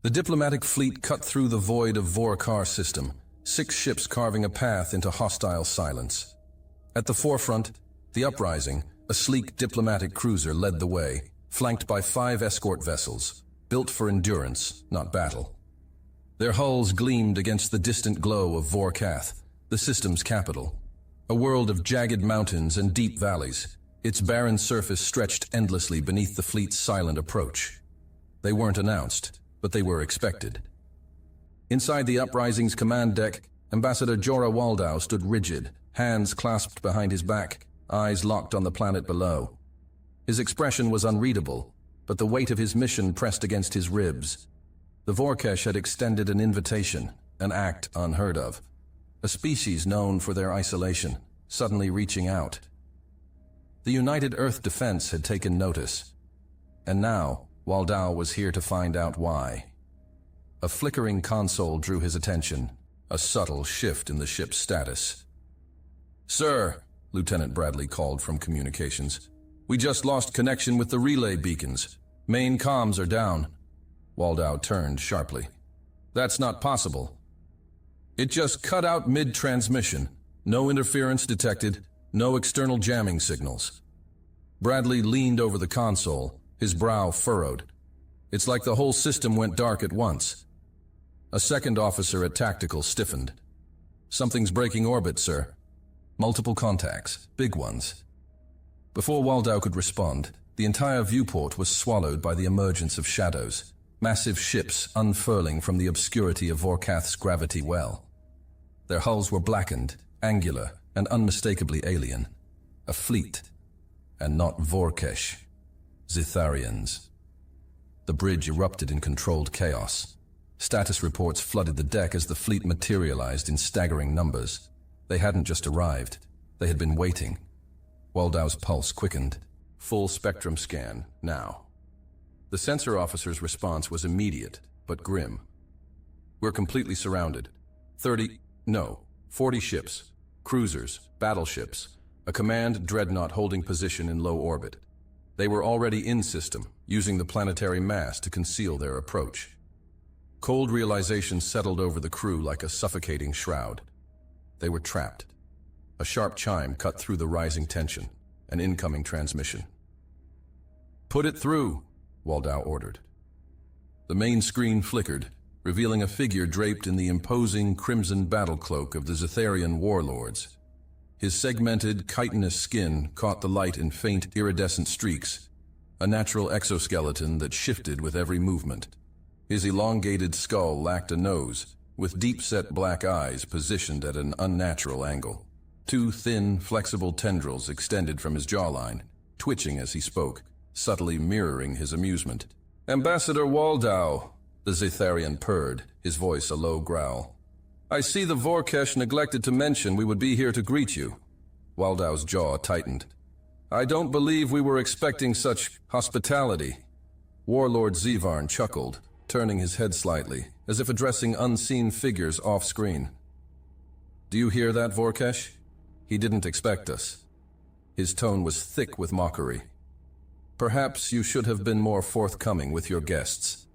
The diplomatic fleet cut through the void of Vorkar system, 6 ships carving a path into hostile silence. At the forefront, the Uprising, a sleek diplomatic cruiser, led the way, flanked by 5 escort vessels, built for endurance, not battle. Their hulls gleamed against the distant glow of Vorkath, the system's capital. A world of jagged mountains and deep valleys, its barren surface stretched endlessly beneath the fleet's silent approach. They weren't announced, but they were expected. Inside the Uprising's command deck, Ambassador Jorah Waldau stood rigid, hands clasped behind his back, eyes locked on the planet below. His expression was unreadable, but the weight of his mission pressed against his ribs. The Vorkesh had extended an invitation, an act unheard of. A species known for their isolation, suddenly reaching out. The United Earth Defense had taken notice, and now Waldau was here to find out why. A flickering console drew his attention, a subtle shift in the ship's status. "Sir," Lieutenant Bradley called from communications, "we just lost connection with the relay beacons. Main comms are down." Waldau turned sharply. "That's not possible." "It just cut out mid-transmission. No interference detected, no external jamming signals." Bradley leaned over the console, his brow furrowed. "It's like the whole system went dark at once." A second officer at Tactical stiffened. "Something's breaking orbit, sir. Multiple contacts, big ones." Before Waldau could respond, the entire viewport was swallowed by the emergence of shadows, massive ships unfurling from the obscurity of Vorkath's gravity well. Their hulls were blackened, angular, and unmistakably alien. A fleet, and not Vorkesh. Zitharians. The bridge erupted in controlled chaos. Status reports flooded the deck as the fleet materialized in staggering numbers. They hadn't just arrived. They had been waiting. Waldau's pulse quickened. Full spectrum scan, now. The sensor officer's response was immediate, but grim. "We're completely surrounded. 40 ships, cruisers, battleships, a command dreadnought holding position in low orbit. They were already in system, using the planetary mass to conceal their approach." Cold realization settled over the crew like a suffocating shroud. They were trapped. A sharp chime cut through the rising tension, an incoming transmission. "Put it through," Waldau ordered. The main screen flickered, revealing a figure draped in the imposing crimson battle cloak of the Zitharian warlords. His segmented, chitinous skin caught the light in faint, iridescent streaks, a natural exoskeleton that shifted with every movement. His elongated skull lacked a nose, with deep-set black eyes positioned at an unnatural angle. 2 thin, flexible tendrils extended from his jawline, twitching as he spoke, subtly mirroring his amusement. "Ambassador Waldau," the Zitharian purred, his voice a low growl. "I see the Vorkesh neglected to mention we would be here to greet you." Waldau's jaw tightened. "I don't believe we were expecting such hospitality." Warlord Zivarn chuckled, turning his head slightly, as if addressing unseen figures off-screen. "Do you hear that, Vorkesh? He didn't expect us." His tone was thick with mockery. "Perhaps you should have been more forthcoming with your guests."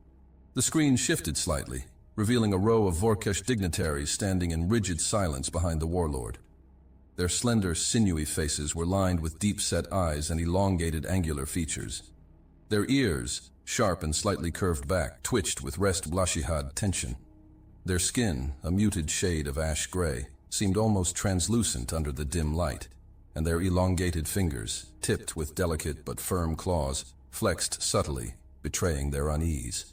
The screen shifted slightly, revealing a row of Vorkesh dignitaries standing in rigid silence behind the warlord. Their slender, sinewy faces were lined with deep-set eyes and elongated angular features. Their ears, sharp and slightly curved back, twitched with rest blashihad tension. Their skin, a muted shade of ash gray, seemed almost translucent under the dim light, and their elongated fingers, tipped with delicate but firm claws, flexed subtly, betraying their unease.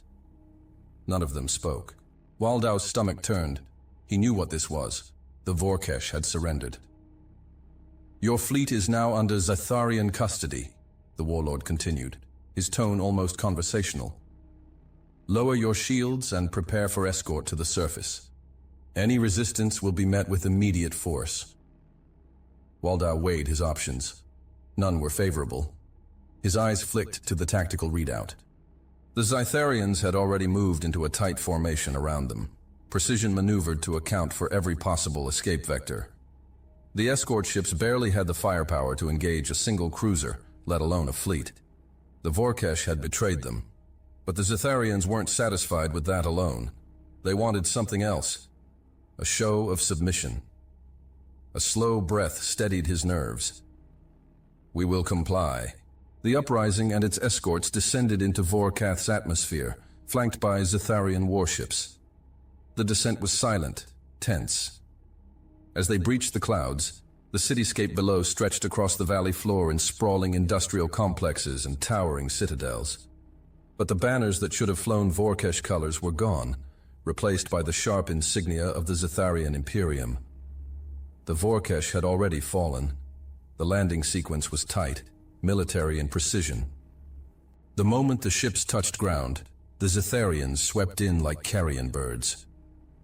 None of them spoke. Waldau's stomach turned. He knew what this was. The Vorkesh had surrendered. "Your fleet is now under Zitharian custody," the warlord continued, his tone almost conversational. "Lower your shields and prepare for escort to the surface. Any resistance will be met with immediate force." Waldau weighed his options. None were favorable. His eyes flicked to the tactical readout. The Zitharians had already moved into a tight formation around them, precision maneuvered to account for every possible escape vector. The escort ships barely had the firepower to engage a single cruiser, let alone a fleet. The Vorkesh had betrayed them. But the Zetharians weren't satisfied with that alone. They wanted something else. A show of submission. A slow breath steadied his nerves. "We will comply." The uprising and its escorts descended into Vorkath's atmosphere, flanked by Zetharian warships. The descent was silent, tense. As they breached the clouds, the cityscape below stretched across the valley floor in sprawling industrial complexes and towering citadels. But the banners that should have flown Vorkesh colors were gone, replaced by the sharp insignia of the Zetharian Imperium. The Vorkesh had already fallen. The landing sequence was tight, military in precision. The moment the ships touched ground, the Zetharians swept in like carrion birds.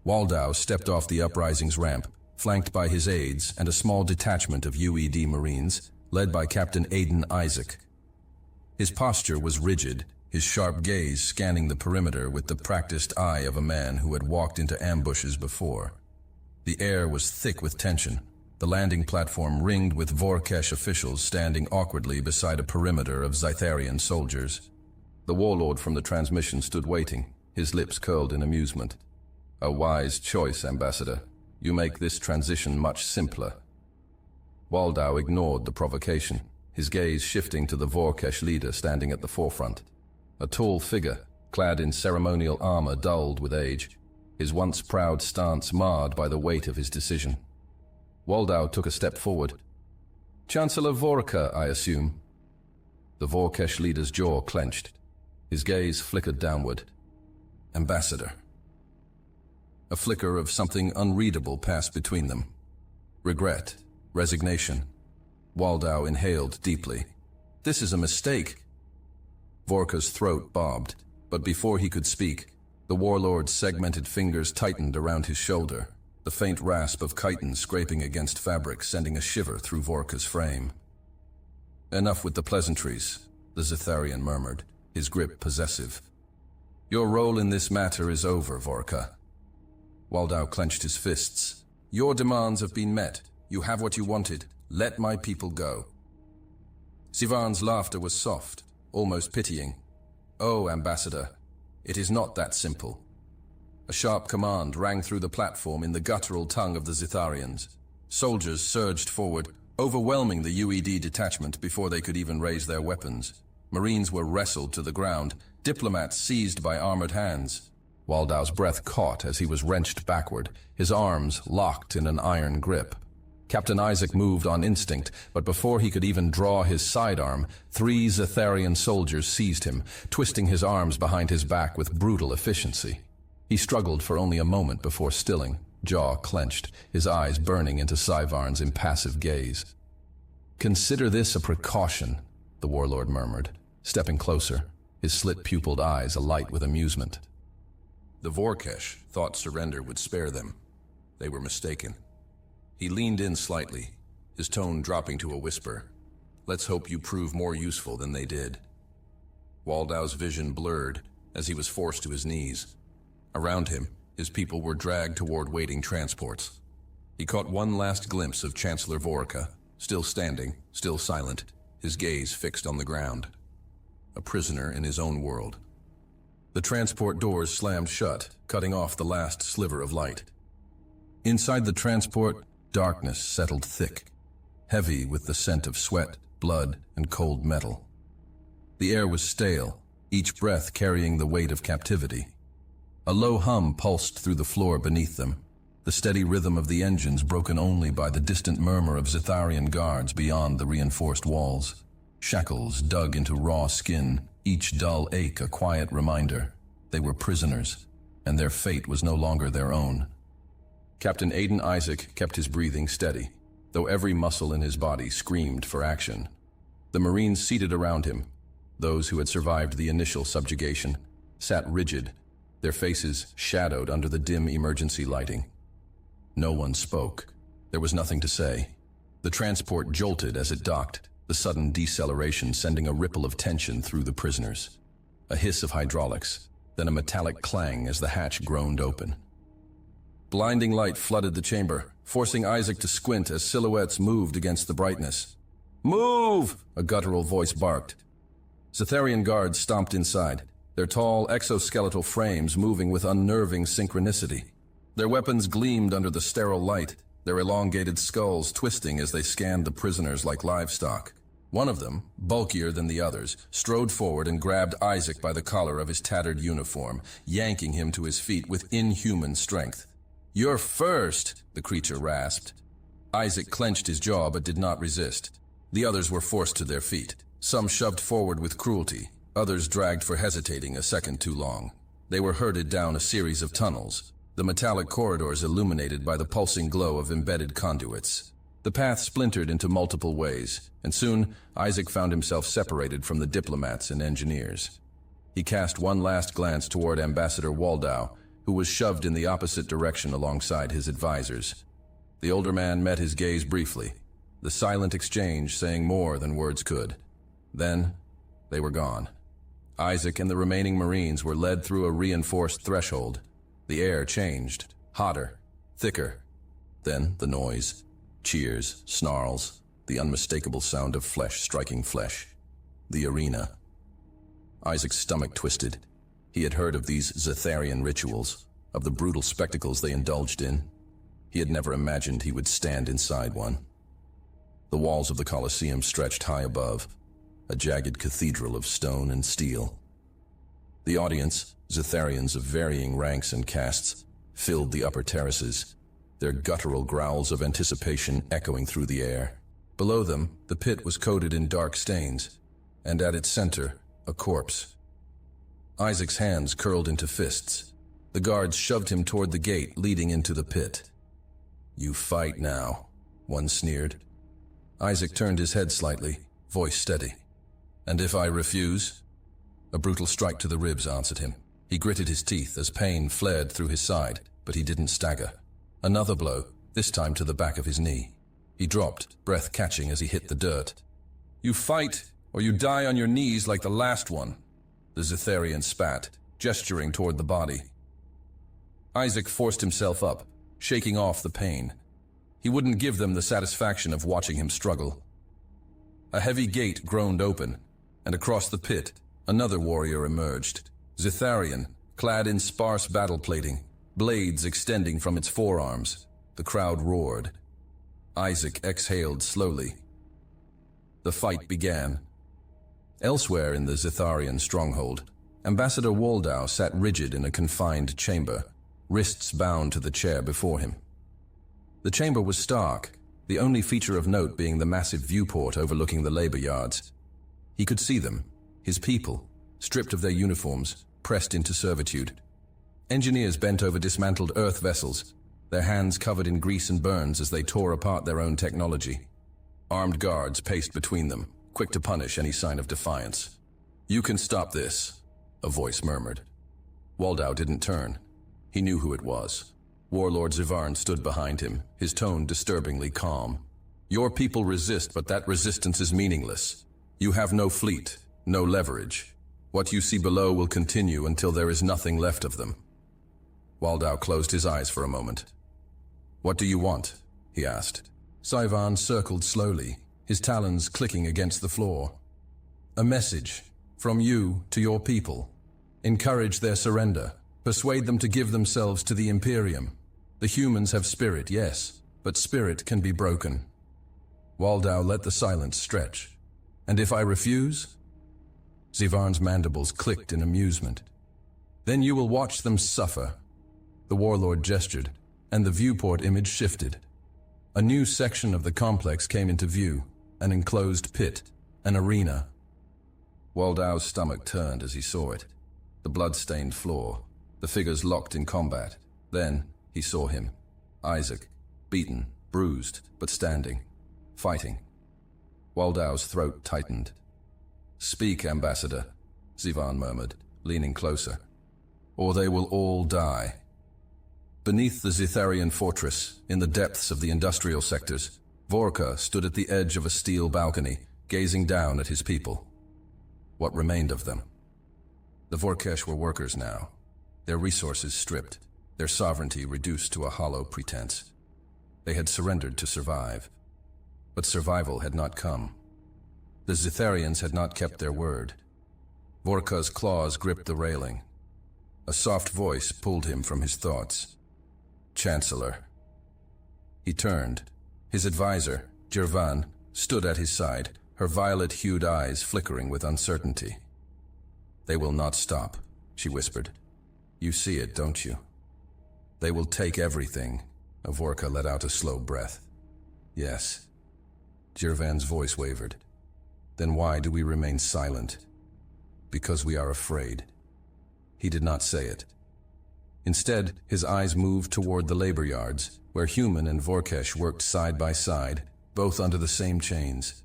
Waldau stepped off the uprising's ramp, flanked by his aides and a small detachment of UED Marines, led by Captain Aiden Isaac. His posture was rigid, his sharp gaze scanning the perimeter with the practiced eye of a man who had walked into ambushes before. The air was thick with tension, the landing platform ringed with Vorkesh officials standing awkwardly beside a perimeter of Zetharian soldiers. The warlord from the transmission stood waiting, his lips curled in amusement. "A wise choice, Ambassador. You make this transition much simpler." Waldau ignored the provocation, his gaze shifting to the Vorkesh leader standing at the forefront. A tall figure, clad in ceremonial armor dulled with age, his once proud stance marred by the weight of his decision. Waldau took a step forward. "Chancellor Vorka, I assume?" The Vorkesh leader's jaw clenched. His gaze flickered downward. "Ambassador." A flicker of something unreadable passed between them. Regret, resignation. Waldau inhaled deeply. "This is a mistake." Vorka's throat bobbed, but before he could speak, the warlord's segmented fingers tightened around his shoulder, the faint rasp of chitin scraping against fabric sending a shiver through Vorka's frame. "Enough with the pleasantries," the Zetharian murmured, his grip possessive. "Your role in this matter is over, Vorka." Waldau clenched his fists. "Your demands have been met. You have what you wanted. Let my people go." Sivan's laughter was soft, almost pitying. "Oh, Ambassador, it is not that simple." A sharp command rang through the platform in the guttural tongue of the Zetharians. Soldiers surged forward, overwhelming the UED detachment before they could even raise their weapons. Marines were wrestled to the ground, diplomats seized by armored hands. Waldau's breath caught as he was wrenched backward, his arms locked in an iron grip. Captain Isaac moved on instinct, but before he could even draw his sidearm, 3 Zetharian soldiers seized him, twisting his arms behind his back with brutal efficiency. He struggled for only a moment before stilling, jaw clenched, his eyes burning into Sivarn's impassive gaze. "Consider this a precaution," the warlord murmured, stepping closer, his slit-pupiled eyes alight with amusement. The Vorkesh thought surrender would spare them. They were mistaken. He leaned in slightly, his tone dropping to a whisper. "Let's hope you prove more useful than they did." Waldau's vision blurred as he was forced to his knees. Around him, his people were dragged toward waiting transports. He caught one last glimpse of Chancellor Vorka, still standing, still silent, his gaze fixed on the ground. A prisoner in his own world. The transport doors slammed shut, cutting off the last sliver of light. Inside the transport, darkness settled thick, heavy with the scent of sweat, blood, and cold metal. The air was stale, each breath carrying the weight of captivity. A low hum pulsed through the floor beneath them, the steady rhythm of the engines broken only by the distant murmur of Zetharian guards beyond the reinforced walls. Shackles dug into raw skin, each dull ache a quiet reminder. They were prisoners, and their fate was no longer their own. Captain Aiden Isaac kept his breathing steady, though every muscle in his body screamed for action. The Marines seated around him, those who had survived the initial subjugation, sat rigid, their faces shadowed under the dim emergency lighting. No one spoke. There was nothing to say. The transport jolted as it docked, the sudden deceleration sending a ripple of tension through the prisoners. A hiss of hydraulics, then a metallic clang as the hatch groaned open. Blinding light flooded the chamber, forcing Isaac to squint as silhouettes moved against the brightness. "Move!" a guttural voice barked. Zetharian guards stomped inside, their tall exoskeletal frames moving with unnerving synchronicity. Their weapons gleamed under the sterile light, their elongated skulls twisting as they scanned the prisoners like livestock. One of them, bulkier than the others, strode forward and grabbed Isaac by the collar of his tattered uniform, yanking him to his feet with inhuman strength. "You're first," the creature rasped. Isaac clenched his jaw but did not resist. The others were forced to their feet. Some shoved forward with cruelty, others dragged for hesitating a second too long. They were herded down a series of tunnels, the metallic corridors illuminated by the pulsing glow of embedded conduits. The path splintered into multiple ways, and soon Isaac found himself separated from the diplomats and engineers. He cast one last glance toward Ambassador Waldau, who was shoved in the opposite direction alongside his advisors. The older man met his gaze briefly, the silent exchange saying more than words could. Then, they were gone. Isaac and the remaining Marines were led through a reinforced threshold. The air changed, hotter, thicker. Then the noise. Cheers, snarls, the unmistakable sound of flesh striking flesh. The arena. Isaac's stomach twisted. He had heard of these Zetharian rituals, of the brutal spectacles they indulged in. He had never imagined he would stand inside one. The walls of the Colosseum stretched high above, a jagged cathedral of stone and steel. The audience, Zetharians of varying ranks and castes, filled the upper terraces, their guttural growls of anticipation echoing through the air. Below them, the pit was coated in dark stains, and at its center, a corpse. Isaac's hands curled into fists. The guards shoved him toward the gate leading into the pit. "You fight now," one sneered. Isaac turned his head slightly, voice steady. "And if I refuse?" A brutal strike to the ribs answered him. He gritted his teeth as pain flared through his side, but he didn't stagger. Another blow, this time to the back of his knee. He dropped, breath catching as he hit the dirt. "You fight, or you die on your knees like the last one," the Zetharian spat, gesturing toward the body. Isaac forced himself up, shaking off the pain. He wouldn't give them the satisfaction of watching him struggle. A heavy gate groaned open, and across the pit, another warrior emerged. Zetharian, clad in sparse battle plating, blades extending from its forearms. The crowd roared. Isaac exhaled slowly. The fight began. Elsewhere in the Zetharian stronghold, Ambassador Waldau sat rigid in a confined chamber, wrists bound to the chair before him. The chamber was stark, the only feature of note being the massive viewport overlooking the labor yards. He could see them, his people, stripped of their uniforms, pressed into servitude. Engineers bent over dismantled Earth vessels, their hands covered in grease and burns as they tore apart their own technology. Armed guards paced between them, quick to punish any sign of defiance. "You can stop this," a voice murmured. Waldau didn't turn. He knew who it was. Warlord Zivarn stood behind him, his tone disturbingly calm. "Your people resist, but that resistance is meaningless. You have no fleet, no leverage. What you see below will continue until there is nothing left of them." Waldau closed his eyes for a moment. "What do you want?" he asked. Zivarn circled slowly, his talons clicking against the floor. "A message, from you to your people. Encourage their surrender. Persuade them to give themselves to the Imperium. The humans have spirit, yes, but spirit can be broken." Waldau let the silence stretch. "And if I refuse?" Zivarn's mandibles clicked in amusement. "Then you will watch them suffer." The warlord gestured, and the viewport image shifted. A new section of the complex came into view, an enclosed pit, an arena. Waldau's stomach turned as he saw it. The blood-stained floor, the figures locked in combat. Then he saw him, Isaac, beaten, bruised, but standing, fighting. Waldau's throat tightened. "Speak, Ambassador," Zivarn murmured, leaning closer. "Or they will all die." Beneath the Zetharian fortress, in the depths of the industrial sectors, Vorka stood at the edge of a steel balcony, gazing down at his people. What remained of them? The Vorkesh were workers now, their resources stripped, their sovereignty reduced to a hollow pretense. They had surrendered to survive. But survival had not come. The Zetharians had not kept their word. Vorka's claws gripped the railing. A soft voice pulled him from his thoughts. Chancellor. He turned. His advisor, Jervan, stood at his side, her violet-hued eyes flickering with uncertainty. They will not stop, she whispered. You see it, don't you? They will take everything. Vorka let out a slow breath. Yes. Jervan's voice wavered. Then why do we remain silent? Because we are afraid. He did not say it. Instead, his eyes moved toward the labor yards, where Human and Vorkesh worked side by side, both under the same chains.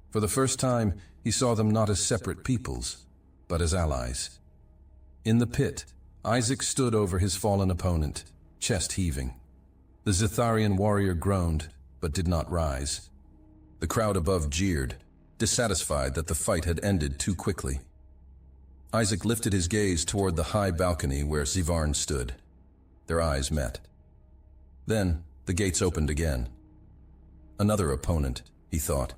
For the first time, he saw them not as separate peoples, but as allies. In the pit, Isaac stood over his fallen opponent, chest heaving. The Zitharian warrior groaned, but did not rise. The crowd above jeered, dissatisfied that the fight had ended too quickly. Isaac lifted his gaze toward the high balcony where Zivarn stood. Their eyes met. Then, the gates opened again. Another opponent, he thought.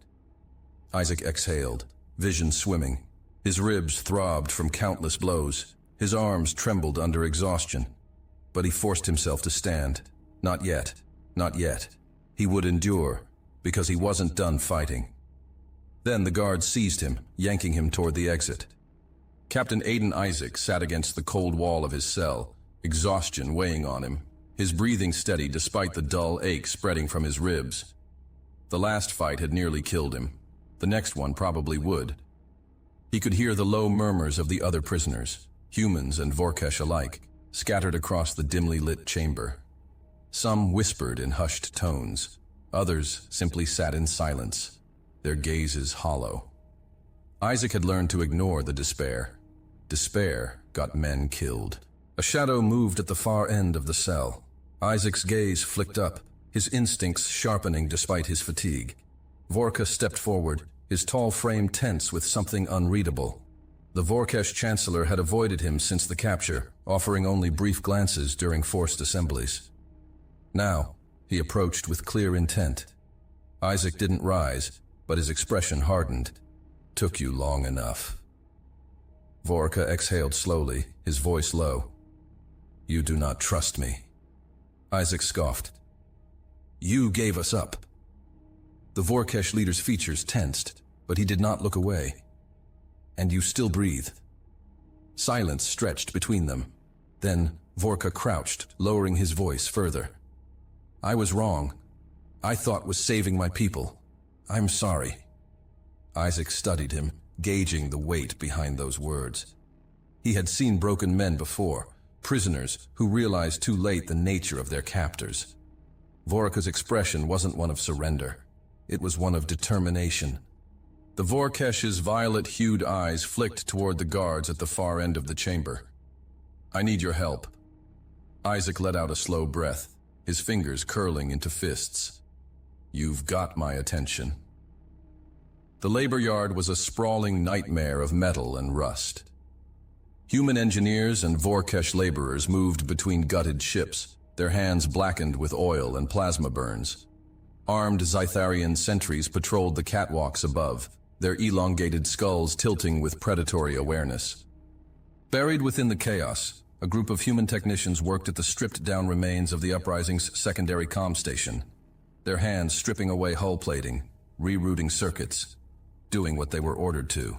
Isaac exhaled, vision swimming. His ribs throbbed from countless blows. His arms trembled under exhaustion. But he forced himself to stand. Not yet. Not yet. He would endure, because he wasn't done fighting. Then the guards seized him, yanking him toward the exit. Captain Aiden Isaac sat against the cold wall of his cell, exhaustion weighing on him, his breathing steady despite the dull ache spreading from his ribs. The last fight had nearly killed him. The next one probably would. He could hear the low murmurs of the other prisoners, humans and Vorkesh alike, scattered across the dimly lit chamber. Some whispered in hushed tones. Others simply sat in silence, their gazes hollow. Isaac had learned to ignore the despair. Despair got men killed. A shadow moved at the far end of the cell. Isaac's gaze flicked up, his instincts sharpening despite his fatigue. Vorka stepped forward, his tall frame tense with something unreadable. The Vorkesh chancellor had avoided him since the capture, offering only brief glances during forced assemblies. Now, he approached with clear intent. Isaac didn't rise, but his expression hardened. Took you long enough. Vorka exhaled slowly, his voice low. You do not trust me. Isaac scoffed. You gave us up. The Vorkesh leader's features tensed, but he did not look away. And you still breathe. Silence stretched between them. Then Vorka crouched, lowering his voice further. I was wrong. I thought was saving my people. I'm sorry. Isaac studied him, gauging the weight behind those words. He had seen broken men before, prisoners who realized too late the nature of their captors. Vorka's expression wasn't one of surrender. It was one of determination. The Vorkesh's violet-hued eyes flicked toward the guards at the far end of the chamber. I need your help. Isaac let out a slow breath, his fingers curling into fists. You've got my attention. The labor yard was a sprawling nightmare of metal and rust. Human engineers and Vorkesh laborers moved between gutted ships, their hands blackened with oil and plasma burns. Armed Zytharian sentries patrolled the catwalks above, their elongated skulls tilting with predatory awareness. Buried within the chaos, a group of human technicians worked at the stripped-down remains of the uprising's secondary comm station, their hands stripping away hull plating, rerouting circuits, doing what they were ordered to.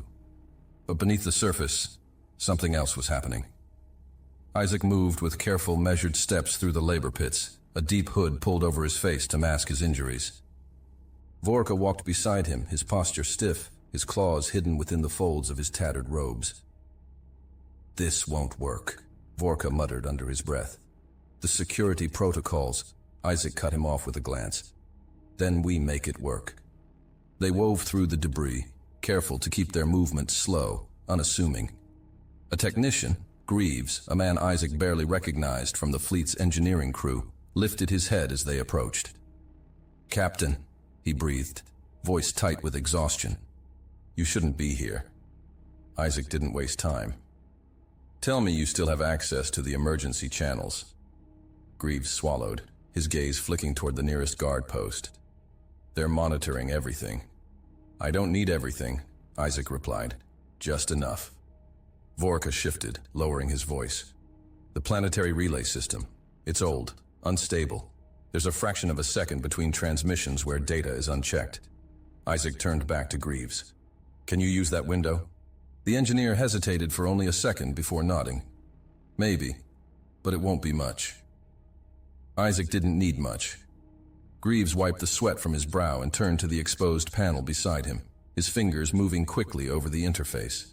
But beneath the surface, something else was happening. Isaac moved with careful, measured steps through the labor pits, a deep hood pulled over his face to mask his injuries. Vorka walked beside him, his posture stiff, his claws hidden within the folds of his tattered robes. This won't work, Vorka muttered under his breath. The security protocols, Isaac cut him off with a glance. Then we make it work. They wove through the debris, careful to keep their movements slow, unassuming. A technician, Greaves, a man Isaac barely recognized from the fleet's engineering crew, lifted his head as they approached. Captain, he breathed, voice tight with exhaustion. You shouldn't be here. Isaac didn't waste time. Tell me you still have access to the emergency channels. Greaves swallowed, his gaze flicking toward the nearest guard post. They're monitoring everything. I don't need everything, Isaac replied. Just enough. Vorka shifted, lowering his voice. The planetary relay system. It's old, unstable. There's a fraction of a second between transmissions where data is unchecked. Isaac turned back to Greaves. Can you use that window? The engineer hesitated for only a second before nodding. Maybe, but it won't be much. Isaac didn't need much. Greaves wiped the sweat from his brow and turned to the exposed panel beside him, his fingers moving quickly over the interface.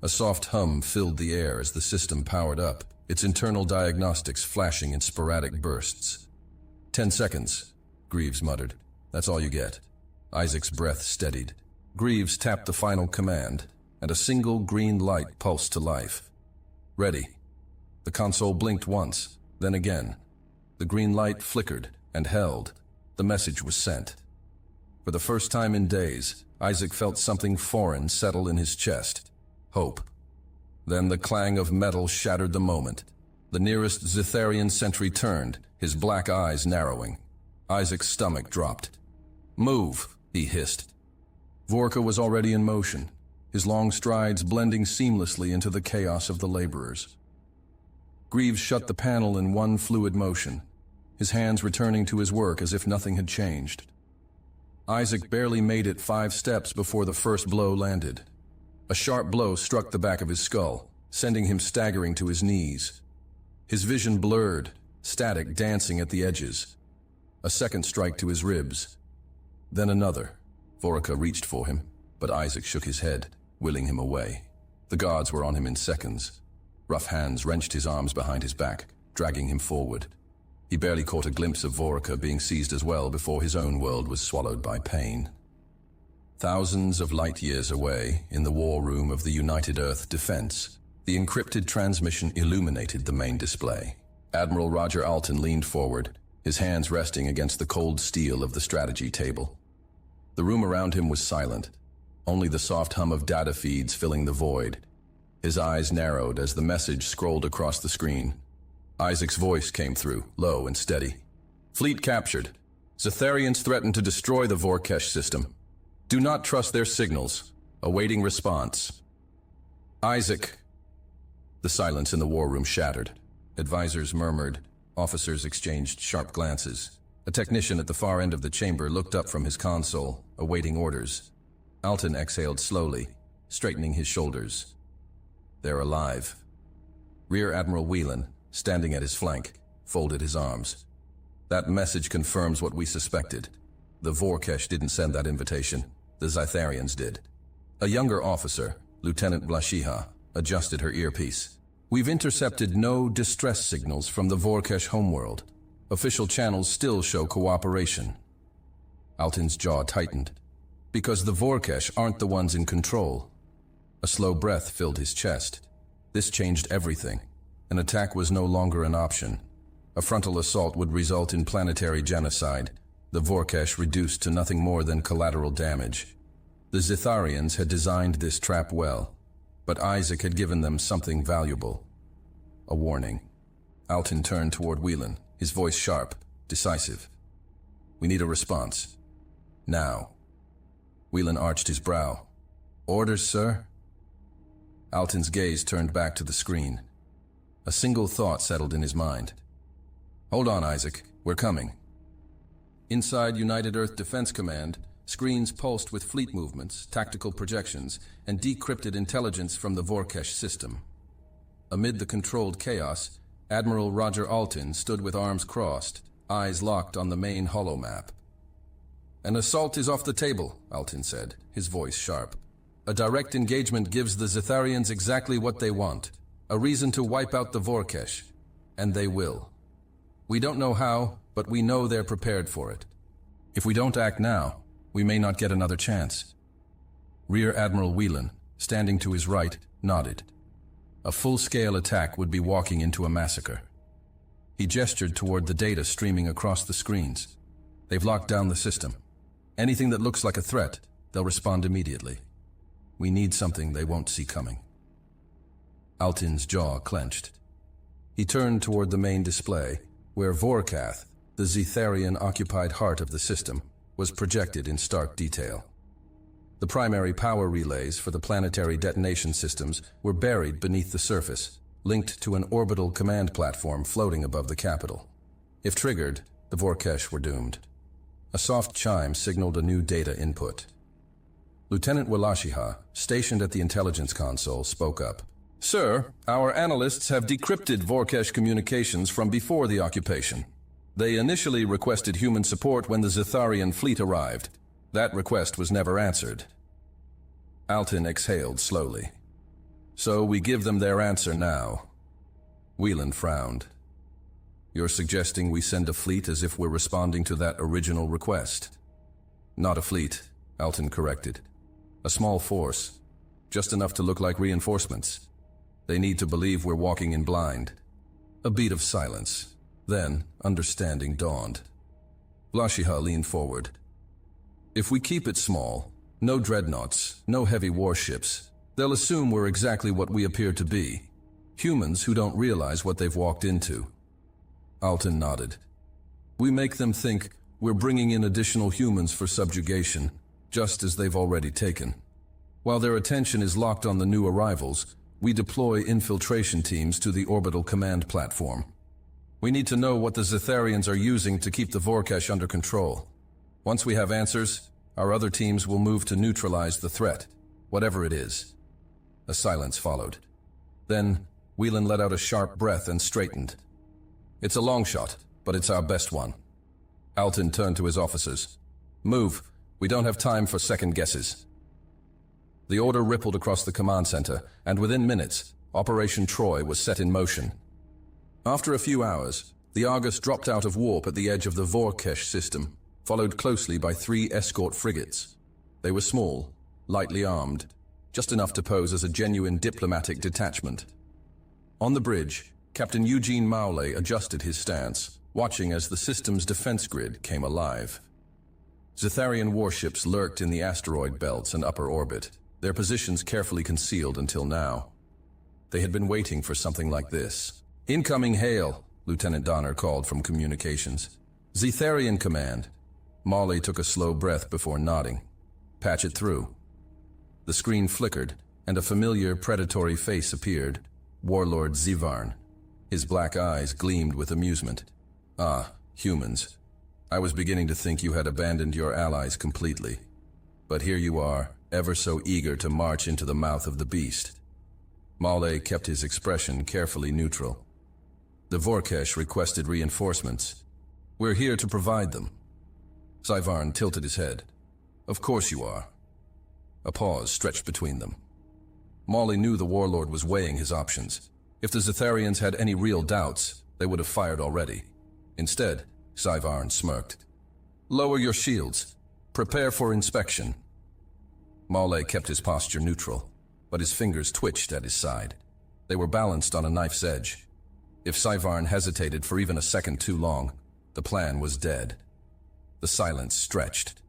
A soft hum filled the air as the system powered up, its internal diagnostics flashing in sporadic bursts. 10 seconds, Greaves muttered. That's all you get. Isaac's breath steadied. Greaves tapped the final command, and a single green light pulsed to life. Ready. The console blinked once, then again. The green light flickered and held. The message was sent. For the first time in days, Isaac felt something foreign settle in his chest. Hope. Then the clang of metal shattered the moment. The nearest Zitharian sentry turned, his black eyes narrowing. Isaac's stomach dropped. Move, he hissed. Vorka was already in motion, his long strides blending seamlessly into the chaos of the laborers. Greaves shut the panel in one fluid motion, his hands returning to his work as if nothing had changed. Isaac barely made it 5 steps before the first blow landed. A sharp blow struck the back of his skull, sending him staggering to his knees. His vision blurred, static dancing at the edges. A second strike to his ribs. Then another. Vorka reached for him, but Isaac shook his head, willing him away. The guards were on him in seconds. Rough hands wrenched his arms behind his back, dragging him forward. He barely caught a glimpse of Vorka being seized as well before his own world was swallowed by pain. Thousands of light years away, in the war room of the United Earth Defense, the encrypted transmission illuminated the main display. Admiral Roger Alton leaned forward, his hands resting against the cold steel of the strategy table. The room around him was silent, only the soft hum of data feeds filling the void. His eyes narrowed as the message scrolled across the screen. Isaac's voice came through, low and steady. Fleet captured. Zitharians threaten to destroy the Vorkesh system. Do not trust their signals. Awaiting response. Isaac. The silence in the war room shattered. Advisors murmured. Officers exchanged sharp glances. A technician at the far end of the chamber looked up from his console, awaiting orders. Alton exhaled slowly, straightening his shoulders. They're alive. Rear Admiral Whelan, standing at his flank, folded his arms. That message confirms what we suspected. The Vorkesh didn't send that invitation. The Zitharians did. A younger officer, Lieutenant Blashiha, adjusted her earpiece. We've intercepted no distress signals from the Vorkesh homeworld. Official channels still show cooperation. Alton's jaw tightened. Because the Vorkesh aren't the ones in control. A slow breath filled his chest. This changed everything. An attack was no longer an option. A frontal assault would result in planetary genocide, the Vorkesh reduced to nothing more than collateral damage. The Zitharians had designed this trap well, but Isaac had given them something valuable. A warning. Alton turned toward Whelan, his voice sharp, decisive. We need a response. Now. Whelan arched his brow. Orders, sir? Alton's gaze turned back to the screen. A single thought settled in his mind. Hold on, Isaac. We're coming. Inside United Earth Defense Command, screens pulsed with fleet movements, tactical projections, and decrypted intelligence from the Vorkesh system. Amid the controlled chaos, Admiral Roger Alton stood with arms crossed, eyes locked on the main holomap. An assault is off the table, Alton said, his voice sharp. A direct engagement gives the Zitharians exactly what they want, a reason to wipe out the Vorkesh, and they will. We don't know how, but we know they're prepared for it. If we don't act now, we may not get another chance. Rear Admiral Whelan, standing to his right, nodded. A full-scale attack would be walking into a massacre. He gestured toward the data streaming across the screens. They've locked down the system. Anything that looks like a threat, they'll respond immediately. We need something they won't see coming. Alton's jaw clenched. He turned toward the main display, where Vorkath, the Zitharian-occupied heart of the system, was projected in stark detail. The primary power relays for the planetary detonation systems were buried beneath the surface, linked to an orbital command platform floating above the capital. If triggered, the Vorkesh were doomed. A soft chime signaled a new data input. Lieutenant Walashiha, stationed at the intelligence console, spoke up. Sir, our analysts have decrypted Vorkesh communications from before the occupation. They initially requested human support when the Zitharian fleet arrived. That request was never answered. Alton exhaled slowly. So we give them their answer now. Whelan frowned. You're suggesting we send a fleet as if we're responding to that original request? Not a fleet, Alton corrected. A small force, just enough to look like reinforcements. They need to believe we're walking in blind. A beat of silence. Then, understanding dawned. Walashiha leaned forward. If we keep it small, no dreadnoughts, no heavy warships, they'll assume we're exactly what we appear to be. Humans who don't realize what they've walked into. Alton nodded. We make them think we're bringing in additional humans for subjugation, just as they've already taken. While their attention is locked on the new arrivals, we deploy infiltration teams to the orbital command platform. We need to know what the Zitharians are using to keep the Vorkesh under control. Once we have answers, our other teams will move to neutralize the threat, whatever it is. A silence followed. Then, Whelan let out a sharp breath and straightened. It's a long shot, but it's our best one. Alton turned to his officers. Move. We don't have time for second guesses. The order rippled across the command center, and within minutes, Operation Troy was set in motion. After a few hours, the Argus dropped out of warp at the edge of the Vorkesh system, followed closely by 3 escort frigates. They were small, lightly armed, just enough to pose as a genuine diplomatic detachment. On the bridge, Captain Eugene Maule adjusted his stance, watching as the system's defense grid came alive. Zitharian warships lurked in the asteroid belts and upper orbit, their positions carefully concealed until now. They had been waiting for something like this. Incoming hail, Lieutenant Donner called from communications. Zitharian command. Maule took a slow breath before nodding. Patch it through. The screen flickered, and a familiar predatory face appeared. Warlord Zivarn. His black eyes gleamed with amusement. Ah, humans. I was beginning to think you had abandoned your allies completely. But here you are, ever so eager to march into the mouth of the beast. Maule kept his expression carefully neutral. The Vorkesh requested reinforcements. We're here to provide them. Zivarn tilted his head. Of course you are. A pause stretched between them. Maule knew the warlord was weighing his options. If the Zitharians had any real doubts, they would have fired already. Instead, Zivarn smirked. Lower your shields. Prepare for inspection. Maule kept his posture neutral, but his fingers twitched at his side. They were balanced on a knife's edge. If Zivarn hesitated for even a second too long, the plan was dead. The silence stretched.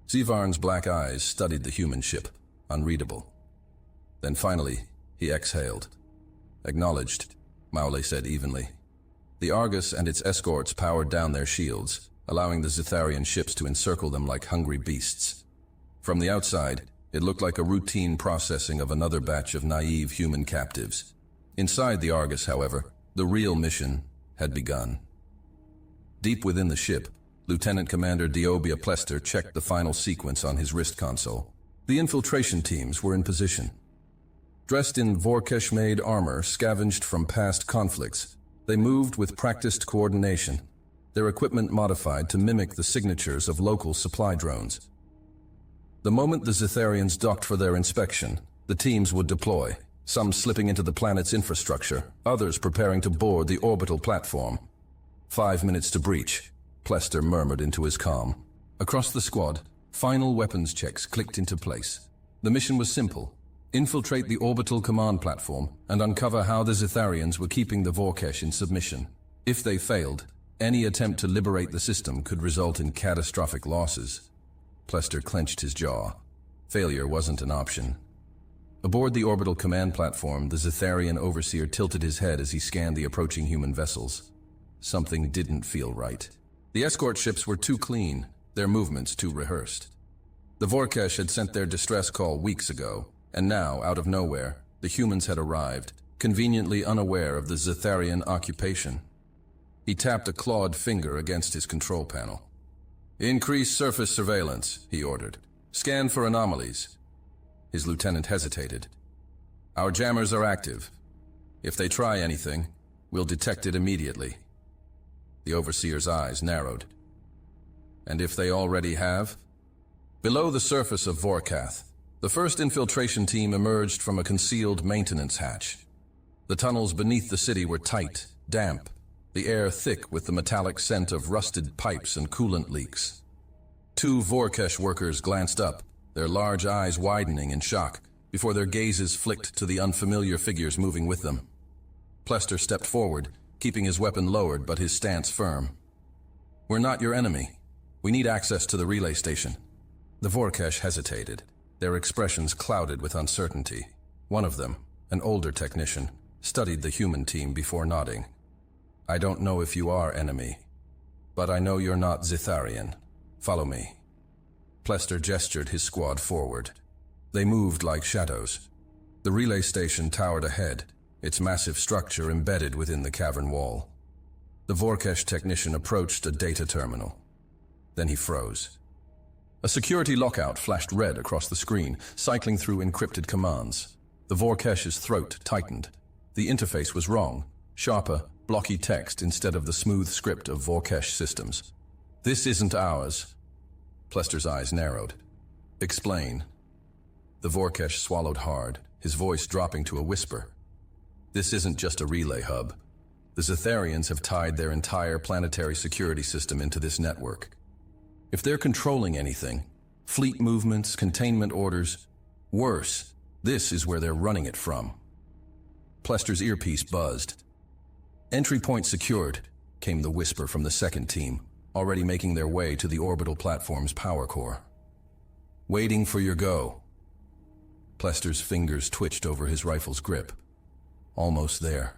Zivarn's black eyes studied the human ship, unreadable. Then finally, he exhaled. Acknowledged, Maule said evenly. The Argus and its escorts powered down their shields, allowing the Zitharian ships to encircle them like hungry beasts. From the outside, it looked like a routine processing of another batch of naive human captives. Inside the Argus, however, the real mission had begun. Deep within the ship, Lieutenant Commander Diobia Plester checked the final sequence on his wrist console. The infiltration teams were in position. Dressed in Vorkesh-made armor scavenged from past conflicts, they moved with practiced coordination, their equipment modified to mimic the signatures of local supply drones. The moment the Zitharians docked for their inspection, the teams would deploy, some slipping into the planet's infrastructure, others preparing to board the orbital platform. 5 minutes to breach, Plester murmured into his comm. Across the squad, final weapons checks clicked into place. The mission was simple. Infiltrate the orbital command platform and uncover how the Zitharians were keeping the Vorkesh in submission. If they failed, any attempt to liberate the system could result in catastrophic losses. Plester clenched his jaw. Failure wasn't an option. Aboard the orbital command platform, the Zitharian overseer tilted his head as he scanned the approaching human vessels. Something didn't feel right. The escort ships were too clean, their movements too rehearsed. The Vorkesh had sent their distress call weeks ago, and now, out of nowhere, the humans had arrived, conveniently unaware of the Zetharian occupation. He tapped a clawed finger against his control panel. "Increase surface surveillance," he ordered. "Scan for anomalies." His lieutenant hesitated. "Our jammers are active. If they try anything, we'll detect it immediately." The overseer's eyes narrowed. "And if they already have?" Below the surface of Vorkath, the first infiltration team emerged from a concealed maintenance hatch. The tunnels beneath the city were tight, damp, the air thick with the metallic scent of rusted pipes and coolant leaks. Two Vorkesh workers glanced up, their large eyes widening in shock, before their gazes flicked to the unfamiliar figures moving with them. Plester stepped forward, keeping his weapon lowered but his stance firm. "We're not your enemy. We need access to the relay station." The Vorkesh hesitated, their expressions clouded with uncertainty. One of them, an older technician, studied the human team before nodding. "I don't know if you are enemy, but I know you're not Zetharian. Follow me." Plester gestured his squad forward. They moved like shadows. The relay station towered ahead, its massive structure embedded within the cavern wall. The Vorkesh technician approached a data terminal. Then he froze. A security lockout flashed red across the screen, cycling through encrypted commands. The Vorkesh's throat tightened. The interface was wrong. Sharper, blocky text instead of the smooth script of Vorkesh systems. "This isn't ours." Plester's eyes narrowed. "Explain." The Vorkesh swallowed hard, his voice dropping to a whisper. "This isn't just a relay hub. The Zetharians have tied their entire planetary security system into this network. If they're controlling anything, fleet movements, containment orders, worse, this is where they're running it from." Plester's earpiece buzzed. "Entry point secured," came the whisper from the second team, already making their way to the orbital platform's power core. "Waiting for your go." Plester's fingers twitched over his rifle's grip. Almost there.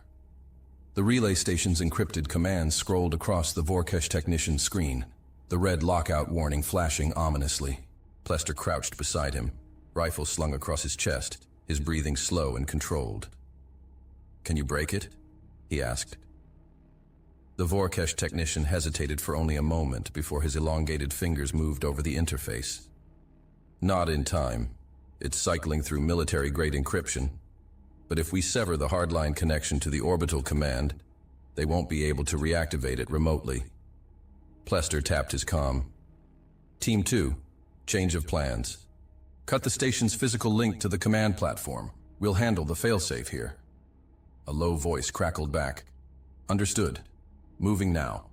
The relay station's encrypted commands scrolled across the Vorkesh technician's screen, the red lockout warning flashing ominously. Plester crouched beside him, rifle slung across his chest, his breathing slow and controlled. "Can you break it?" he asked. The Vorkesh technician hesitated for only a moment before his elongated fingers moved over the interface. "Not in time. It's cycling through military-grade encryption. But if we sever the hardline connection to the orbital command, they won't be able to reactivate it remotely." Plester tapped his comm. "Team 2, change of plans. Cut the station's physical link to the command platform. We'll handle the failsafe here." A low voice crackled back. "Understood. Moving now."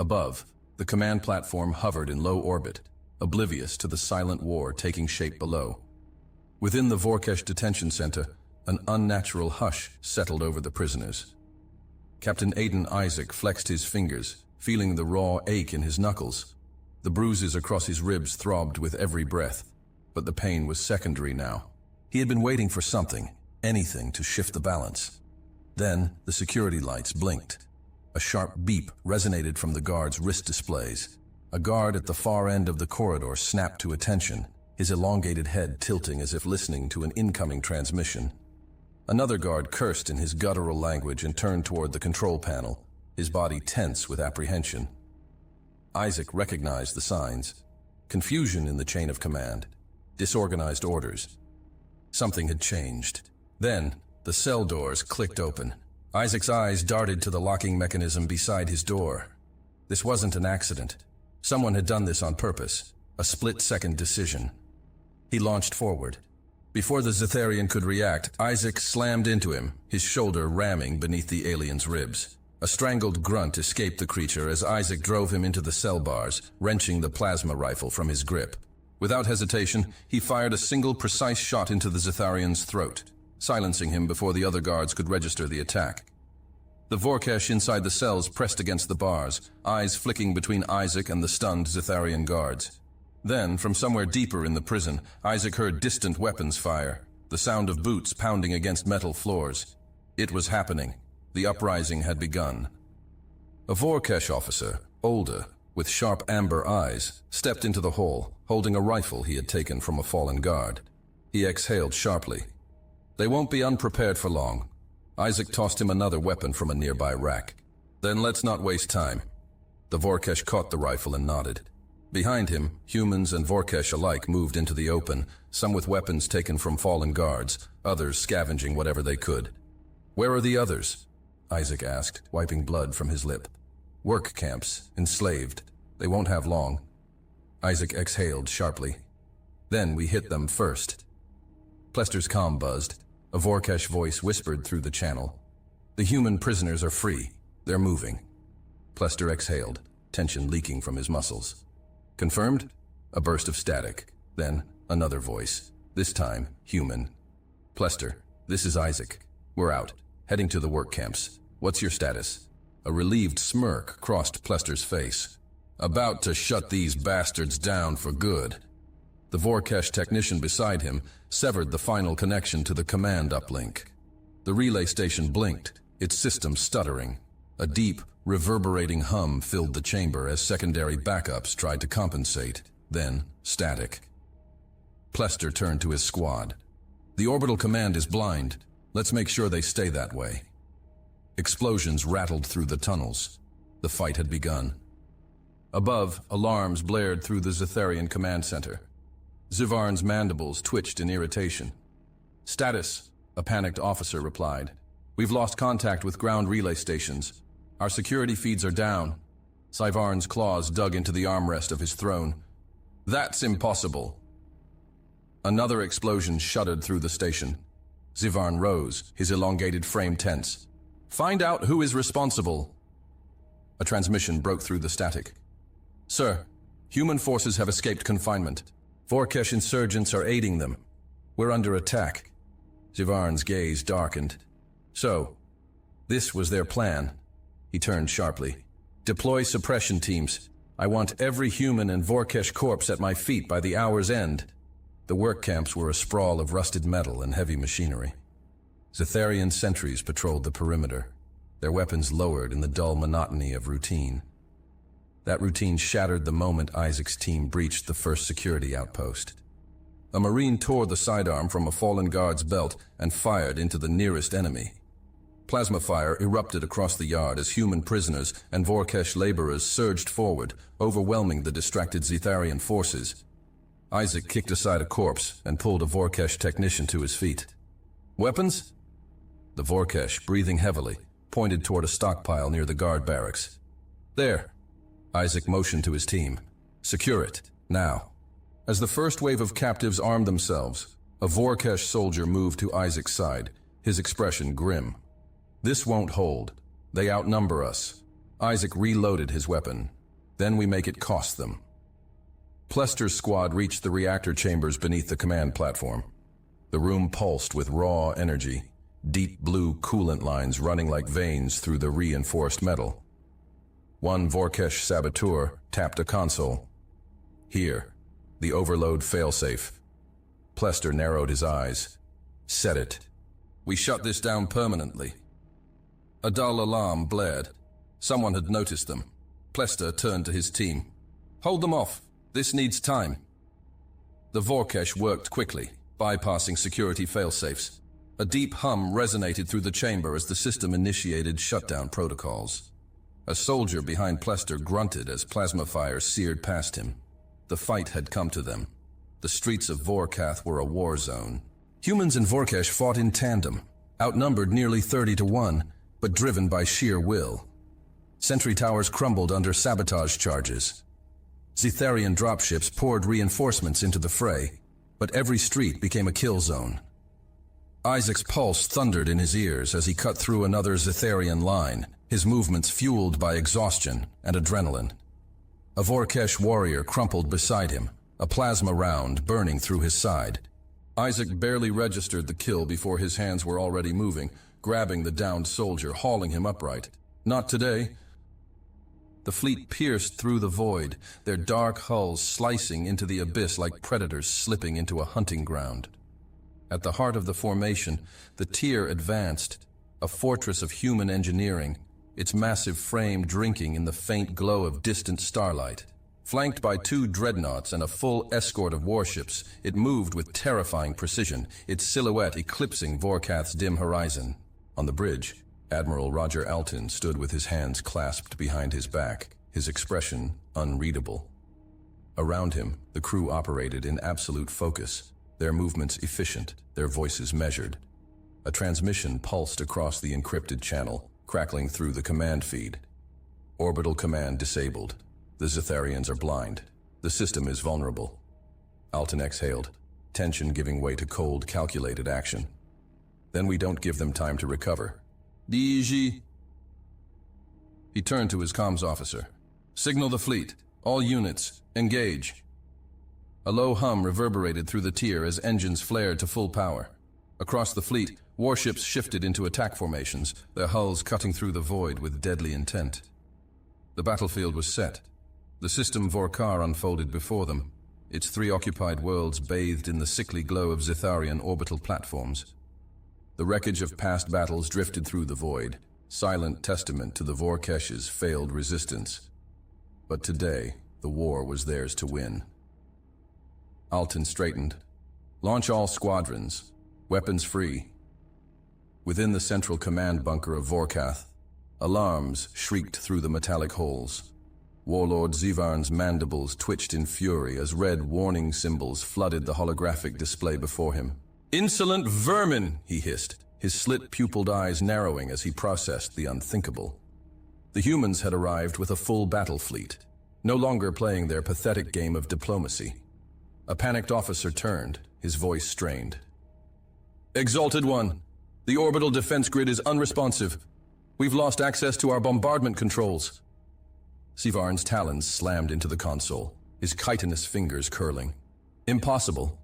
Above, the command platform hovered in low orbit, oblivious to the silent war taking shape below. Within the Vorkesh detention center, an unnatural hush settled over the prisoners. Captain Aiden Isaac flexed his fingers, feeling the raw ache in his knuckles. The bruises across his ribs throbbed with every breath, but the pain was secondary now. He had been waiting for something, anything to shift the balance. Then the security lights blinked. A sharp beep resonated from the guard's wrist displays. A guard at the far end of the corridor snapped to attention, his elongated head tilting as if listening to an incoming transmission. Another guard cursed in his guttural language and turned toward the control panel, his body tense with apprehension. Isaac recognized the signs. Confusion in the chain of command. Disorganized orders. Something had changed. Then, the cell doors clicked open. Isaac's eyes darted to the locking mechanism beside his door. This wasn't an accident. Someone had done this on purpose. A split-second decision. He launched forward. Before the Zetharian could react, Isaac slammed into him, his shoulder ramming beneath the alien's ribs. A strangled grunt escaped the creature as Isaac drove him into the cell bars, wrenching the plasma rifle from his grip. Without hesitation, he fired a single precise shot into the Zetharian's throat, silencing him before the other guards could register the attack. The Vorkesh inside the cells pressed against the bars, eyes flicking between Isaac and the stunned Zetharian guards. Then, from somewhere deeper in the prison, Isaac heard distant weapons fire, the sound of boots pounding against metal floors. It was happening. The uprising had begun. A Vorkesh officer, older, with sharp amber eyes, stepped into the hall, holding a rifle he had taken from a fallen guard. He exhaled sharply. They won't be unprepared for long. Isaac tossed him another weapon from a nearby rack. Then let's not waste time. The Vorkesh caught the rifle and nodded. Behind him, humans and Vorkesh alike moved into the open, some with weapons taken from fallen guards, others scavenging whatever they could. Where are the others? Isaac asked, wiping blood from his lip. Work camps, enslaved. They won't have long. Isaac exhaled sharply. Then we hit them first. Plester's comm buzzed. A Vorkesh voice whispered through the channel. The human prisoners are free. They're moving. Plester exhaled, tension leaking from his muscles. Confirmed? A burst of static. Then, another voice. This time, human. Plester, this is Isaac. We're out, heading to the work camps. What's your status? A relieved smirk crossed Plester's face. About to shut these bastards down for good. The Vorkesh technician beside him severed the final connection to the command uplink. The relay station blinked, its system stuttering. A deep, reverberating hum filled the chamber as secondary backups tried to compensate, then static. Plester turned to his squad. The orbital command is blind. Let's make sure they stay that way. Explosions rattled through the tunnels. The fight had begun. Above, alarms blared through the Zetharian command center. Zivarn's mandibles twitched in irritation. Status, a panicked officer replied. We've lost contact with ground relay stations. Our security feeds are down. Zivarn's claws dug into the armrest of his throne. That's impossible. Another explosion shuddered through the station. Zivarn rose, his elongated frame tense. Find out who is responsible. A transmission broke through the static. Sir, human forces have escaped confinement. Vorkesh insurgents are aiding them. We're under attack. Zivarn's gaze darkened. So, this was their plan. He turned sharply. Deploy suppression teams. I want every human and Vorkesh corpse at my feet by the hour's end. The work camps were a sprawl of rusted metal and heavy machinery. Zetharian sentries patrolled the perimeter, their weapons lowered in the dull monotony of routine. That routine shattered the moment Isaac's team breached the first security outpost. A Marine tore the sidearm from a fallen guard's belt and fired into the nearest enemy. Plasma fire erupted across the yard as human prisoners and Vorkesh laborers surged forward, overwhelming the distracted Zetharian forces. Isaac kicked aside a corpse and pulled a Vorkesh technician to his feet. Weapons? The Vorkesh, breathing heavily, pointed toward a stockpile near the guard barracks. There. Isaac motioned to his team. Secure it, now. As the first wave of captives armed themselves, a Vorkesh soldier moved to Isaac's side, his expression grim. This won't hold. They outnumber us. Isaac reloaded his weapon. Then we make it cost them. Plester's squad reached the reactor chambers beneath the command platform. The room pulsed with raw energy, deep blue coolant lines running like veins through the reinforced metal. One Vorkesh saboteur tapped a console. Here, the overload failsafe. Plester narrowed his eyes. Set it. We shut this down permanently. A dull alarm blared. Someone had noticed them. Plester turned to his team. Hold them off. This needs time. The Vorkesh worked quickly, bypassing security failsafes. A deep hum resonated through the chamber as the system initiated shutdown protocols. A soldier behind Plester grunted as plasma fire seared past him. The fight had come to them. The streets of Vorkath were a war zone. Humans and Vorkesh fought in tandem, outnumbered nearly 30-1, but driven by sheer will. Sentry towers crumbled under sabotage charges. Zetharian dropships poured reinforcements into the fray, but every street became a kill zone. Isaac's pulse thundered in his ears as he cut through another Zetharian line, his movements fueled by exhaustion and adrenaline. A Vorkesh warrior crumpled beside him, a plasma round burning through his side. Isaac barely registered the kill before his hands were already moving, grabbing the downed soldier, hauling him upright. Not today. The fleet pierced through the void, their dark hulls slicing into the abyss like predators slipping into a hunting ground. At the heart of the formation, the tier advanced, a fortress of human engineering, its massive frame drinking in the faint glow of distant starlight. Flanked by 2 dreadnoughts and a full escort of warships, it moved with terrifying precision, its silhouette eclipsing Vorkath's dim horizon. On the bridge, Admiral Roger Alton stood with his hands clasped behind his back, his expression unreadable. Around him, the crew operated in absolute focus, their movements efficient, their voices measured. A transmission pulsed across the encrypted channel, crackling through the command feed. Orbital command disabled. The Zetharians are blind. The system is vulnerable. Alton exhaled, tension giving way to cold, calculated action. Then we don't give them time to recover. DG. He turned to his comms officer. Signal the fleet. All units, engage. A low hum reverberated through the tier as engines flared to full power. Across the fleet, warships shifted into attack formations, their hulls cutting through the void with deadly intent. The battlefield was set. The system Vorkar unfolded before them, its 3 occupied worlds bathed in the sickly glow of Zetharian orbital platforms. The wreckage of past battles drifted through the void, silent testament to the Vorkesh's failed resistance. But today, the war was theirs to win. Alton straightened. Launch all squadrons. Weapons free. Within the central command bunker of Vorkath, alarms shrieked through the metallic holes. Warlord Zivarn's mandibles twitched in fury as red warning symbols flooded the holographic display before him. "Insolent vermin!" he hissed, his slit-pupiled eyes narrowing as he processed the unthinkable. The humans had arrived with a full battle fleet, no longer playing their pathetic game of diplomacy. A panicked officer turned, his voice strained. "Exalted One, the orbital defense grid is unresponsive. We've lost access to our bombardment controls." Zivarn's talons slammed into the console, his chitinous fingers curling. "Impossible."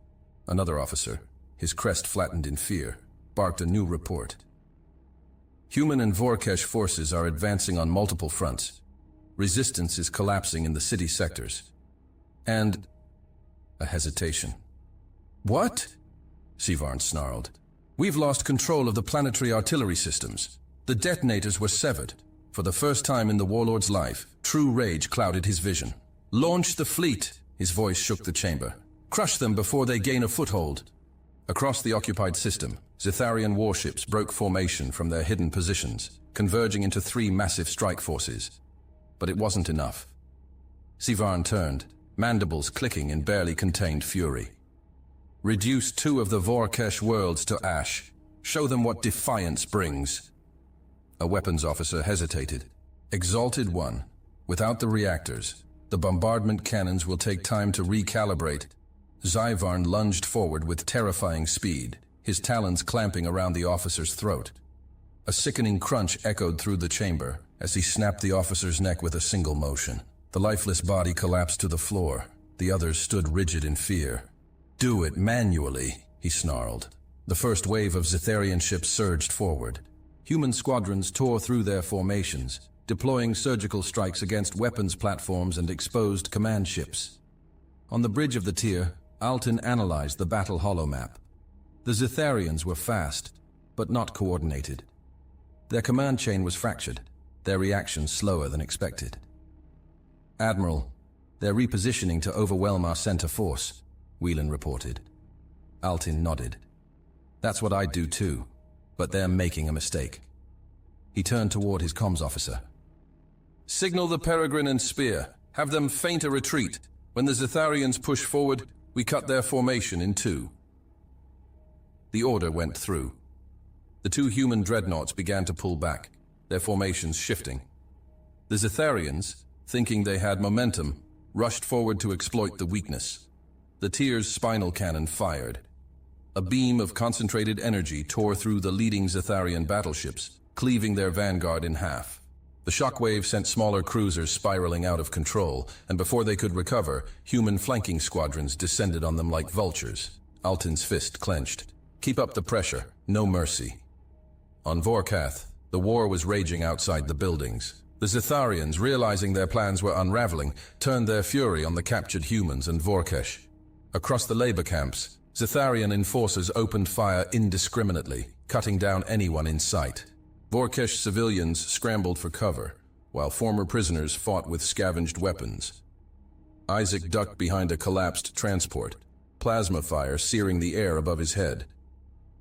Another officer, his crest flattened in fear, barked a new report. "Human and Vorkesh forces are advancing on multiple fronts. Resistance is collapsing in the city sectors." And a hesitation. "What?" Zivarn snarled. "We've lost control of the planetary artillery systems. The detonators were severed. For the first time in the warlord's life, true rage clouded his vision. "Launch the fleet!" His voice shook the chamber. "Crush them before they gain a foothold." Across the occupied system, Zetharian warships broke formation from their hidden positions, converging into 3 massive strike forces. But it wasn't enough. Zivarn turned, mandibles clicking in barely contained fury. "Reduce 2 of the Vorkesh worlds to ash. Show them what defiance brings." A weapons officer hesitated. "Exalted One, without the reactors, the bombardment cannons will take time to recalibrate." Zivarn lunged forward with terrifying speed, his talons clamping around the officer's throat. A sickening crunch echoed through the chamber as he snapped the officer's neck with a single motion. The lifeless body collapsed to the floor. The others stood rigid in fear. "Do it manually," he snarled. The first wave of Zetharian ships surged forward. Human squadrons tore through their formations, deploying surgical strikes against weapons platforms and exposed command ships. On the bridge of the tier, Alton analyzed the battle holomap. The Zetharians were fast, but not coordinated. Their command chain was fractured, their reactions slower than expected. "Admiral, they're repositioning to overwhelm our center force," Whelan reported. Alton nodded. "That's what I'd do too, but they're making a mistake." He turned toward his comms officer. "Signal the Peregrine and Spear. Have them feint a retreat. When the Zetharians push forward, we cut their formation in 2. The order went through. The 2 human dreadnoughts began to pull back, their formations shifting. The Zetharians, thinking they had momentum, rushed forward to exploit the weakness. The tier's spinal cannon fired. A beam of concentrated energy tore through the leading Zetharian battleships, cleaving their vanguard in half. The shockwave sent smaller cruisers spiraling out of control, and before they could recover, human flanking squadrons descended on them like vultures. Alton's fist clenched. "Keep up the pressure, no mercy." On Vorkath, the war was raging outside the buildings. The Zetharians, realizing their plans were unraveling, turned their fury on the captured humans and Vorkesh. Across the labor camps, Zetharian enforcers opened fire indiscriminately, cutting down anyone in sight. Vorkesh civilians scrambled for cover, while former prisoners fought with scavenged weapons. Isaac ducked behind a collapsed transport, plasma fire searing the air above his head.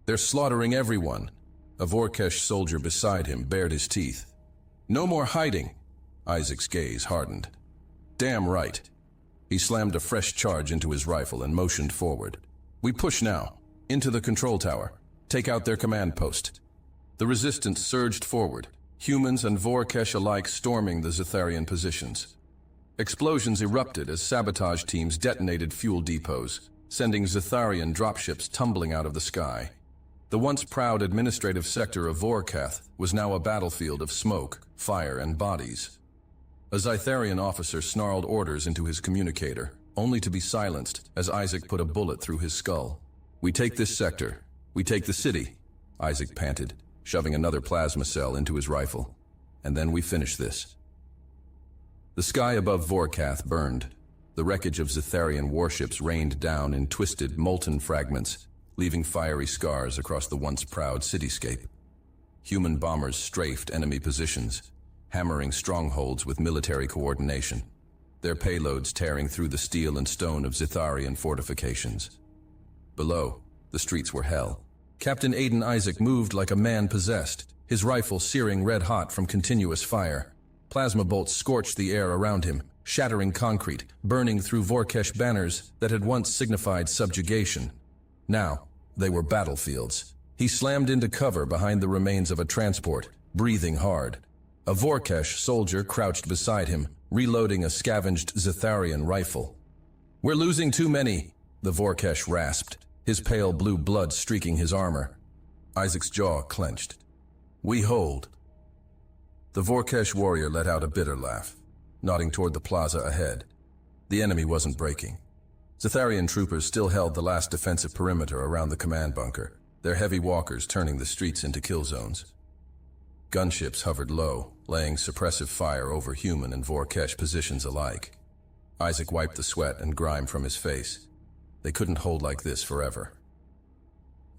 "They're slaughtering everyone." A Vorkesh soldier beside him bared his teeth. "No more hiding." Isaac's gaze hardened. "Damn right." He slammed a fresh charge into his rifle and motioned forward. "We push now, into the control tower. Take out their command post." The resistance surged forward, humans and Vorkesh alike storming the Zitharian positions. Explosions erupted as sabotage teams detonated fuel depots, sending Zitharian dropships tumbling out of the sky. The once proud administrative sector of Vorkath was now a battlefield of smoke, fire, and bodies. A Zitharian officer snarled orders into his communicator, only to be silenced as Isaac put a bullet through his skull. "We take this sector. We take the city," Isaac panted, shoving another plasma cell into his rifle. "And then we finish this." The sky above Vorkath burned. The wreckage of Zitharian warships rained down in twisted, molten fragments, leaving fiery scars across the once proud cityscape. Human bombers strafed enemy positions, hammering strongholds with military coordination, their payloads tearing through the steel and stone of Zitharian fortifications. Below, the streets were hell. Captain Aiden Isaac moved like a man possessed, his rifle searing red-hot from continuous fire. Plasma bolts scorched the air around him, shattering concrete, burning through Vorkesh banners that had once signified subjugation. Now, they were battlefields. He slammed into cover behind the remains of a transport, breathing hard. A Vorkesh soldier crouched beside him, reloading a scavenged Zitharian rifle. "We're losing too many," the Vorkesh rasped, his pale blue blood streaking his armor. Isaac's jaw clenched. "We hold." The Vorkesh warrior let out a bitter laugh, nodding toward the plaza ahead. The enemy wasn't breaking. Zitharian troopers still held the last defensive perimeter around the command bunker, their heavy walkers turning the streets into kill zones. Gunships hovered low, laying suppressive fire over human and Vorkesh positions alike. Isaac wiped the sweat and grime from his face. They couldn't hold like this forever.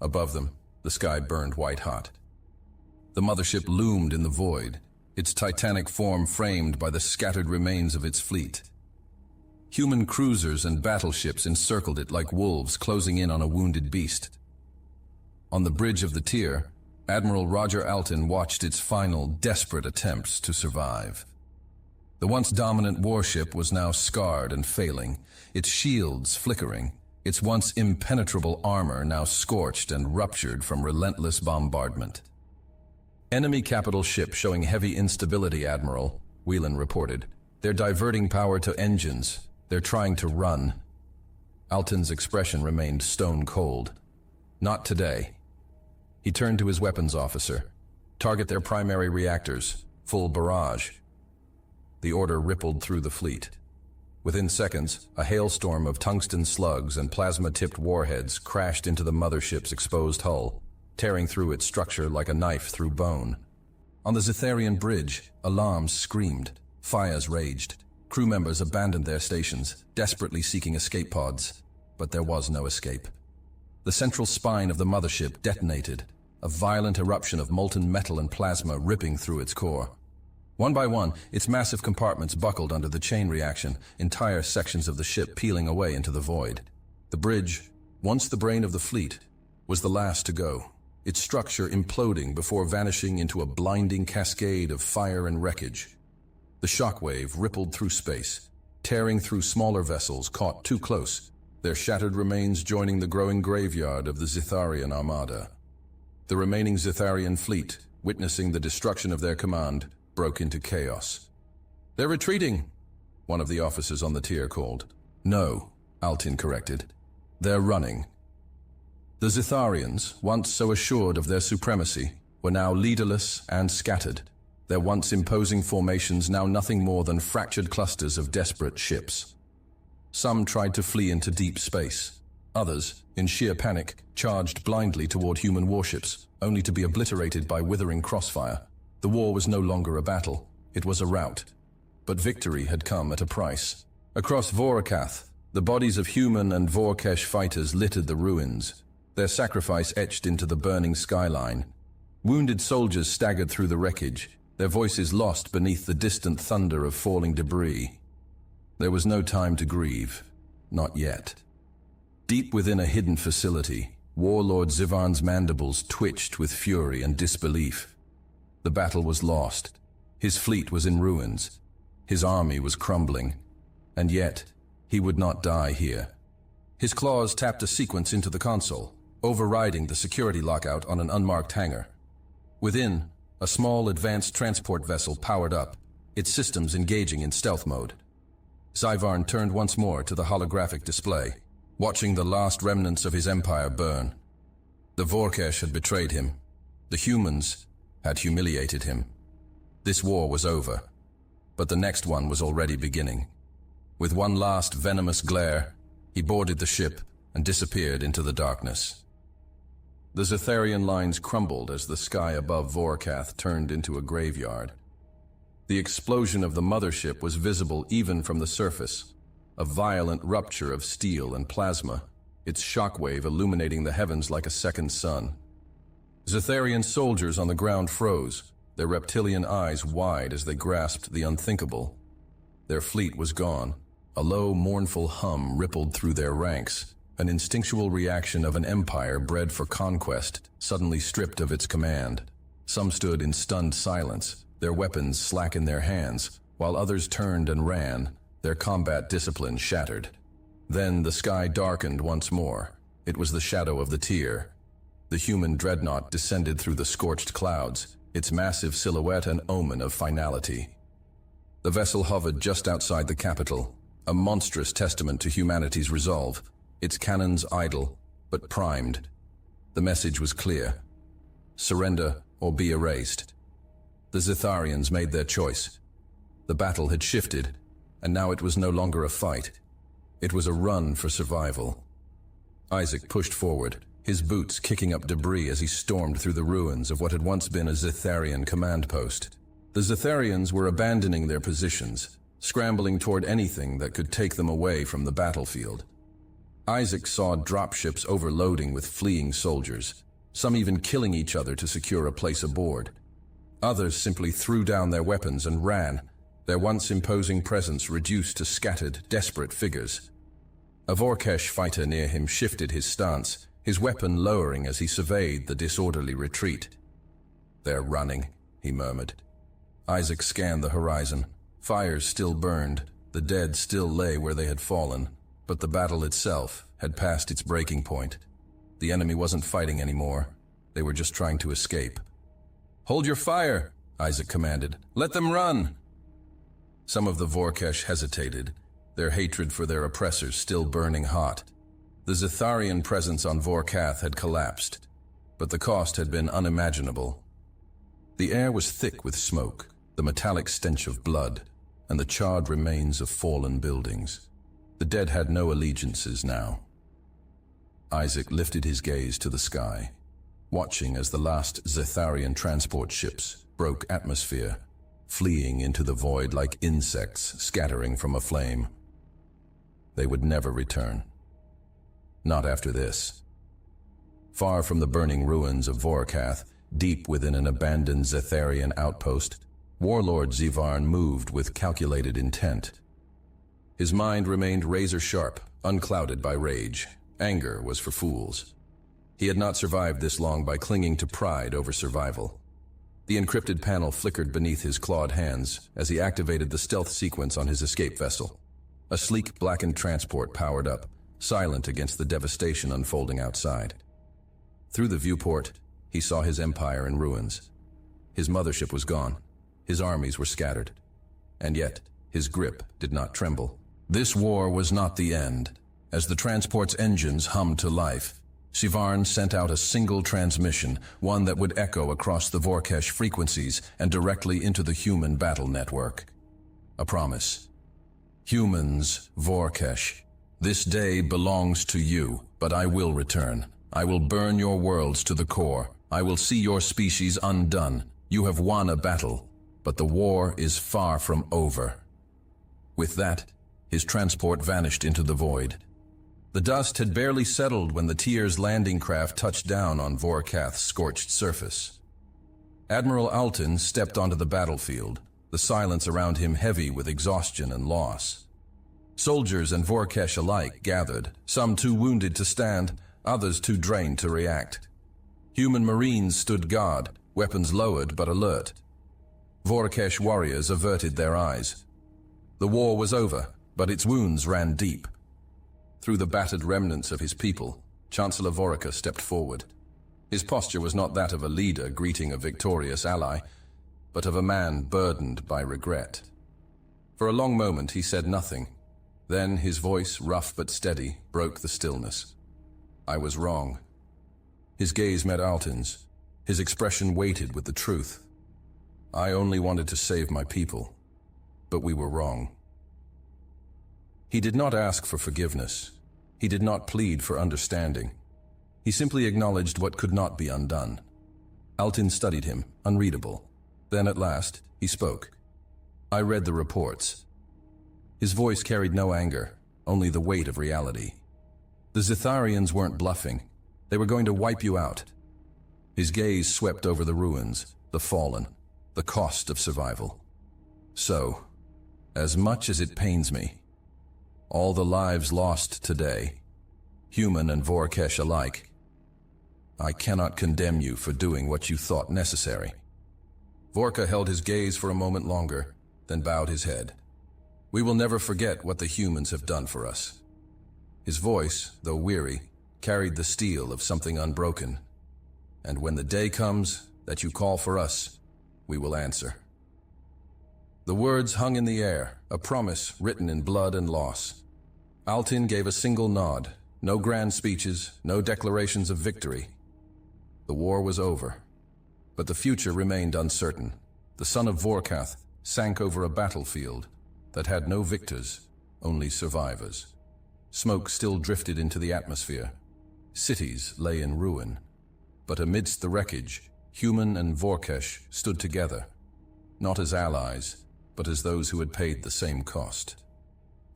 Above them, the sky burned white-hot. The mothership loomed in the void, its titanic form framed by the scattered remains of its fleet. Human cruisers and battleships encircled it like wolves closing in on a wounded beast. On the bridge of the tier, Admiral Roger Alton watched its final, desperate attempts to survive. The once dominant warship was now scarred and failing, its shields flickering, its once impenetrable armor now scorched and ruptured from relentless bombardment. "Enemy capital ship showing heavy instability, Admiral," Whelan reported. "They're diverting power to engines. They're trying to run." Alton's expression remained stone cold. "Not today." He turned to his weapons officer. "Target their primary reactors. Full barrage." The order rippled through the fleet. Within seconds, a hailstorm of tungsten slugs and plasma-tipped warheads crashed into the mothership's exposed hull, tearing through its structure like a knife through bone. On the Zitharian bridge, alarms screamed, fires raged. Crew members abandoned their stations, desperately seeking escape pods. But there was no escape. The central spine of the mothership detonated, a violent eruption of molten metal and plasma ripping through its core. One by one, its massive compartments buckled under the chain reaction, entire sections of the ship peeling away into the void. The bridge, once the brain of the fleet, was the last to go, its structure imploding before vanishing into a blinding cascade of fire and wreckage. The shockwave rippled through space, tearing through smaller vessels caught too close, their shattered remains joining the growing graveyard of the Zitharian armada. The remaining Zitharian fleet, witnessing the destruction of their command, broke into chaos. "They're retreating," one of the officers on the tier called. "No," Altin corrected. "They're running." The Zitharians, once so assured of their supremacy, were now leaderless and scattered, their once imposing formations now nothing more than fractured clusters of desperate ships. Some tried to flee into deep space. Others, in sheer panic, charged blindly toward human warships, only to be obliterated by withering crossfire. The war was no longer a battle, it was a rout. But victory had come at a price. Across Vorakath, the bodies of human and Vorkesh fighters littered the ruins, their sacrifice etched into the burning skyline. Wounded soldiers staggered through the wreckage, their voices lost beneath the distant thunder of falling debris. There was no time to grieve. Not yet. Deep within a hidden facility, Warlord Zivarn's mandibles twitched with fury and disbelief. The battle was lost. His fleet was in ruins. His army was crumbling. And yet, he would not die here. His claws tapped a sequence into the console, overriding the security lockout on an unmarked hangar. Within, a small advanced transport vessel powered up, its systems engaging in stealth mode. Zivarn turned once more to the holographic display, watching the last remnants of his empire burn. The Vorkesh had betrayed him. The humans had humiliated him. This war was over, but the next one was already beginning. With one last venomous glare, he boarded the ship and disappeared into the darkness. The Zetharian lines crumbled as the sky above Vorkath turned into a graveyard. The explosion of the mothership was visible even from the surface, a violent rupture of steel and plasma, its shockwave illuminating the heavens like a second sun. Zetharian soldiers on the ground froze, their reptilian eyes wide as they grasped the unthinkable. Their fleet was gone. A low, mournful hum rippled through their ranks, an instinctual reaction of an empire bred for conquest, suddenly stripped of its command. Some stood in stunned silence, their weapons slack in their hands, while others turned and ran, their combat discipline shattered. Then the sky darkened once more. It was the shadow of the Tyr. The human dreadnought descended through the scorched clouds, its massive silhouette an omen of finality. The vessel hovered just outside the capital, a monstrous testament to humanity's resolve, its cannons idle, but primed. The message was clear. Surrender or be erased. The Zetharians made their choice. The battle had shifted, and now it was no longer a fight. It was a run for survival. Isaac pushed forward, his boots kicking up debris as he stormed through the ruins of what had once been a Zetharian command post. The Zetharians were abandoning their positions, scrambling toward anything that could take them away from the battlefield. Isaac saw dropships overloading with fleeing soldiers, some even killing each other to secure a place aboard. Others simply threw down their weapons and ran, their once imposing presence reduced to scattered, desperate figures. A Vorkesh fighter near him shifted his stance, his weapon lowering as he surveyed the disorderly retreat. "They're running," he murmured. Isaac scanned the horizon. Fires still burned, the dead still lay where they had fallen, but the battle itself had passed its breaking point. The enemy wasn't fighting anymore. They were just trying to escape. "Hold your fire," Isaac commanded. "Let them run." Some of the Vorkesh hesitated, their hatred for their oppressors still burning hot. The Zetharian presence on Vorkath had collapsed, but the cost had been unimaginable. The air was thick with smoke, the metallic stench of blood, and the charred remains of fallen buildings. The dead had no allegiances now. Isaac lifted his gaze to the sky, watching as the last Zetharian transport ships broke atmosphere, fleeing into the void like insects scattering from a flame. They would never return. Not after this. Far from the burning ruins of Vorkath, deep within an abandoned Zetharian outpost, Warlord Zivarn moved with calculated intent. His mind remained razor-sharp, unclouded by rage. Anger was for fools. He had not survived this long by clinging to pride over survival. The encrypted panel flickered beneath his clawed hands as he activated the stealth sequence on his escape vessel. A sleek, blackened transport powered up, silent against the devastation unfolding outside. Through the viewport, he saw his empire in ruins. His mothership was gone. His armies were scattered. And yet, his grip did not tremble. This war was not the end. As the transport's engines hummed to life, Zivarn sent out a single transmission, one that would echo across the Vorkesh frequencies and directly into the human battle network. A promise. "Humans, Vorkesh, this day belongs to you, but I will return. I will burn your worlds to the core. I will see your species undone. You have won a battle, but the war is far from over." With that, his transport vanished into the void. The dust had barely settled when the Tyr's landing craft touched down on Vorkath's scorched surface. Admiral Altin stepped onto the battlefield, the silence around him heavy with exhaustion and loss. Soldiers and Vorkesh alike gathered, some too wounded to stand, others too drained to react. Human Marines stood guard, weapons lowered but alert. Vorkesh warriors averted their eyes. The war was over, but its wounds ran deep. Through the battered remnants of his people, Chancellor Vorka stepped forward. His posture was not that of a leader greeting a victorious ally, but of a man burdened by regret. For a long moment he said nothing. Then his voice, rough but steady, broke the stillness. "I was wrong." His gaze met Altin's. His expression weighted with the truth. "I only wanted to save my people, but we were wrong." He did not ask for forgiveness. He did not plead for understanding. He simply acknowledged what could not be undone. Altin studied him, unreadable. Then at last, he spoke. "I read the reports." His voice carried no anger, only the weight of reality. The Zitharians weren't bluffing. They were going to wipe you out. His gaze swept over the ruins, the fallen, the cost of survival. "So, as much as it pains me, all the lives lost today, human and Vorkesh alike, I cannot condemn you for doing what you thought necessary." Vorka held his gaze for a moment longer, then bowed his head. "We will never forget what the humans have done for us." His voice, though weary, carried the steel of something unbroken. "And when the day comes that you call for us, we will answer." The words hung in the air, a promise written in blood and loss. Altin gave a single nod, no grand speeches, no declarations of victory. The war was over, but the future remained uncertain. The son of Vorkath sank over a battlefield that had no victors, only survivors. Smoke still drifted into the atmosphere. Cities lay in ruin. But amidst the wreckage, human and Vorkesh stood together, not as allies, but as those who had paid the same cost.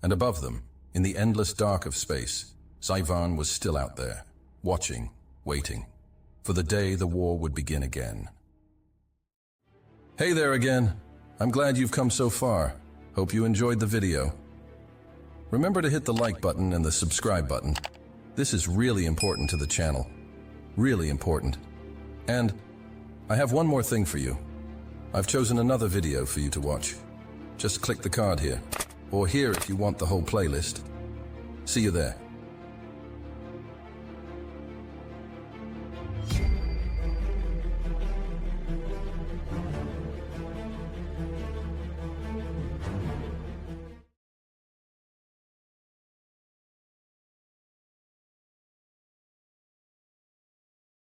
And above them, in the endless dark of space, Zyvarn was still out there, watching, waiting, for the day the war would begin again. Hey there again. I'm glad you've come so far. Hope you enjoyed the video. Remember to hit the like button and the subscribe button. This is really important to the channel. Really important. And I have one more thing for you. I've chosen another video for you to watch. Just click the card here, or here if you want the whole playlist. See you there.